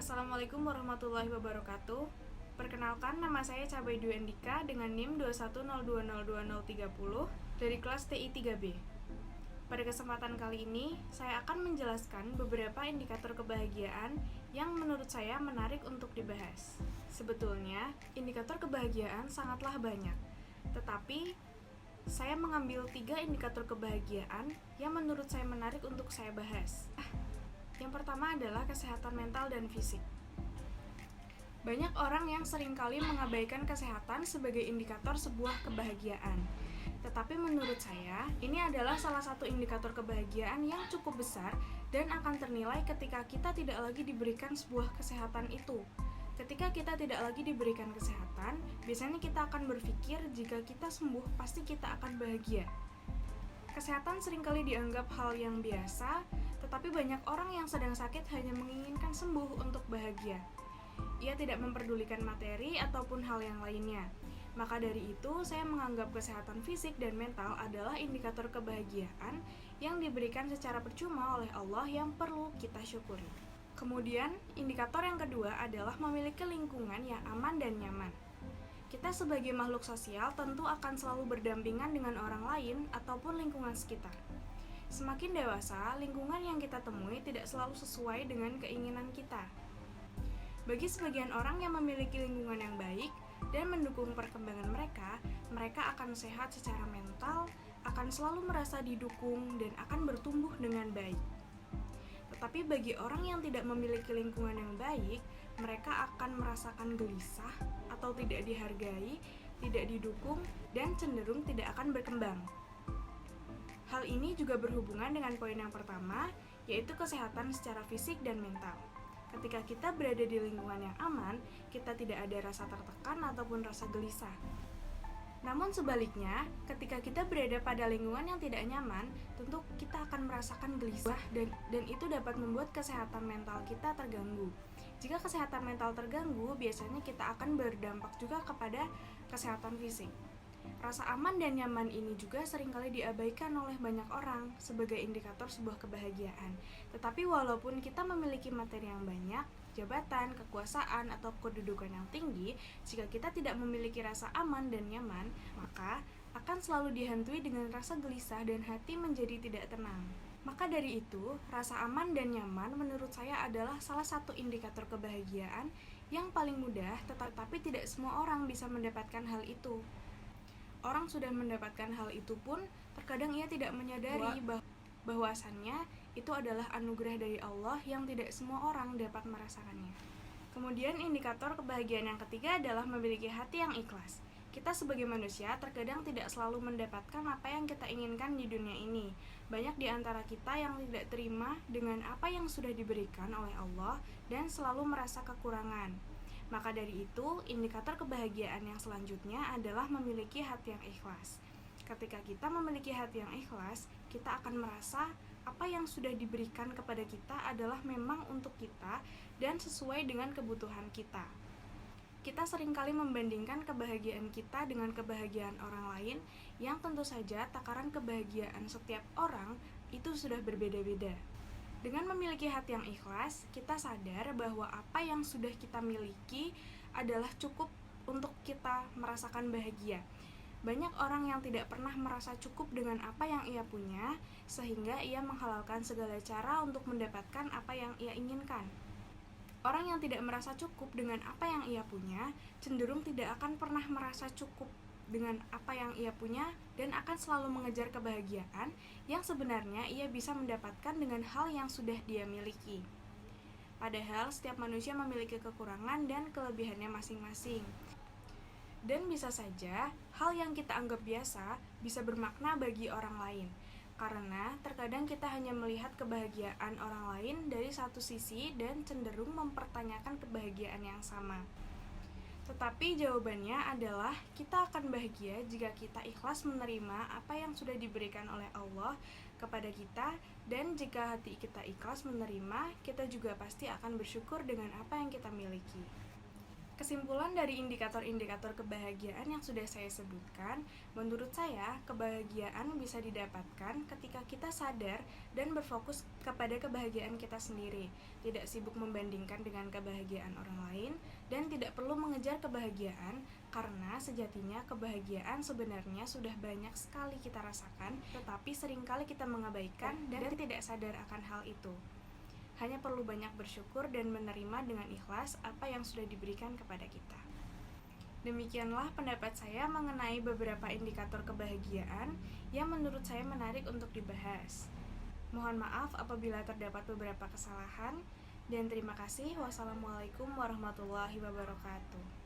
Assalamualaikum warahmatullahi wabarakatuh. Perkenalkan, nama saya Cabaidu Endika dengan NIM 210202030 dari kelas TI 3B. Pada kesempatan kali ini, saya akan menjelaskan beberapa indikator kebahagiaan yang menurut saya menarik untuk dibahas. Sebetulnya, indikator kebahagiaan sangatlah banyak, tetapi saya mengambil 3 indikator kebahagiaan yang menurut saya menarik untuk saya bahas. Yang pertama adalah kesehatan mental dan fisik. Banyak orang yang seringkali mengabaikan kesehatan sebagai indikator sebuah kebahagiaan. Tetapi menurut saya, ini adalah salah satu indikator kebahagiaan yang cukup besar dan akan ternilai ketika kita tidak lagi diberikan sebuah kesehatan itu. Ketika kita tidak lagi diberikan kesehatan, biasanya kita akan berpikir jika kita sembuh, pasti kita akan bahagia. Kesehatan seringkali dianggap hal yang biasa, tetapi banyak orang yang sedang sakit hanya menginginkan sembuh untuk bahagia. Ia tidak memperdulikan materi ataupun hal yang lainnya. Maka dari itu, saya menganggap kesehatan fisik dan mental adalah indikator kebahagiaan yang diberikan secara percuma oleh Allah yang perlu kita syukuri. Kemudian, indikator yang kedua adalah memiliki lingkungan yang aman dan nyaman. Kita sebagai makhluk sosial tentu akan selalu berdampingan dengan orang lain ataupun lingkungan sekitar. Semakin dewasa, lingkungan yang kita temui tidak selalu sesuai dengan keinginan kita. Bagi sebagian orang yang memiliki lingkungan yang baik dan mendukung perkembangan mereka akan sehat secara mental, akan selalu merasa didukung, dan akan bertumbuh dengan baik. Tetapi bagi orang yang tidak memiliki lingkungan yang baik, mereka akan merasakan gelisah atau tidak dihargai, tidak didukung, dan cenderung tidak akan berkembang. Hal ini juga berhubungan dengan poin yang pertama, yaitu kesehatan secara fisik dan mental. Ketika kita berada di lingkungan yang aman, kita tidak ada rasa tertekan ataupun rasa gelisah. Namun sebaliknya, ketika kita berada pada lingkungan yang tidak nyaman, tentu kita akan merasakan gelisah dan itu dapat membuat kesehatan mental kita terganggu. Jika kesehatan mental terganggu, biasanya kita akan berdampak juga kepada kesehatan fisik. Rasa aman dan nyaman ini juga seringkali diabaikan oleh banyak orang sebagai indikator sebuah kebahagiaan. Tetapi walaupun kita memiliki materi yang banyak, jabatan, kekuasaan, atau kedudukan yang tinggi, jika kita tidak memiliki rasa aman dan nyaman, maka akan selalu dihantui dengan rasa gelisah dan hati menjadi tidak tenang. Maka dari itu, rasa aman dan nyaman menurut saya adalah salah satu indikator kebahagiaan yang paling mudah, tetapi tidak semua orang bisa mendapatkan hal itu. Orang sudah mendapatkan hal itu pun, terkadang ia tidak menyadari bahwasannya itu adalah anugerah dari Allah yang tidak semua orang dapat merasakannya. Kemudian indikator kebahagiaan yang ketiga adalah memiliki hati yang ikhlas. Kita sebagai manusia terkadang tidak selalu mendapatkan apa yang kita inginkan di dunia ini. Banyak di antara kita yang tidak terima dengan apa yang sudah diberikan oleh Allah dan selalu merasa kekurangan. Maka dari itu, indikator kebahagiaan yang selanjutnya adalah memiliki hati yang ikhlas. Ketika kita memiliki hati yang ikhlas, kita akan merasa apa yang sudah diberikan kepada kita adalah memang untuk kita dan sesuai dengan kebutuhan kita. Kita seringkali membandingkan kebahagiaan kita dengan kebahagiaan orang lain yang tentu saja takaran kebahagiaan setiap orang itu sudah berbeda-beda. Dengan memiliki hati yang ikhlas, kita sadar bahwa apa yang sudah kita miliki adalah cukup untuk kita merasakan bahagia. Banyak orang yang tidak pernah merasa cukup dengan apa yang ia punya, sehingga ia menghalalkan segala cara untuk mendapatkan apa yang ia inginkan. Orang yang tidak merasa cukup dengan apa yang ia punya, cenderung tidak akan pernah merasa cukup dengan apa yang ia punya dan akan selalu mengejar kebahagiaan yang sebenarnya ia bisa mendapatkan dengan hal yang sudah dia miliki. Padahal setiap manusia memiliki kekurangan dan kelebihannya masing-masing. Dan bisa saja hal yang kita anggap biasa bisa bermakna bagi orang lain. Karena terkadang kita hanya melihat kebahagiaan orang lain dari satu sisi dan cenderung mempertanyakan kebahagiaan yang sama. Tetapi jawabannya adalah kita akan bahagia jika kita ikhlas menerima apa yang sudah diberikan oleh Allah kepada kita, dan jika hati kita ikhlas menerima, kita juga pasti akan bersyukur dengan apa yang kita miliki. Kesimpulan dari indikator-indikator kebahagiaan yang sudah saya sebutkan, menurut saya kebahagiaan bisa didapatkan ketika kita sadar dan berfokus kepada kebahagiaan kita sendiri, tidak sibuk membandingkan dengan kebahagiaan orang lain, dan tidak perlu mengejar kebahagiaan karena sejatinya kebahagiaan sebenarnya sudah banyak sekali kita rasakan, tetapi seringkali kita mengabaikan dan tidak sadar akan hal itu. Hanya perlu banyak bersyukur dan menerima dengan ikhlas apa yang sudah diberikan kepada kita. Demikianlah pendapat saya mengenai beberapa indikator kebahagiaan yang menurut saya menarik untuk dibahas. Mohon maaf apabila terdapat beberapa kesalahan, dan terima kasih. Wassalamualaikum warahmatullahi wabarakatuh.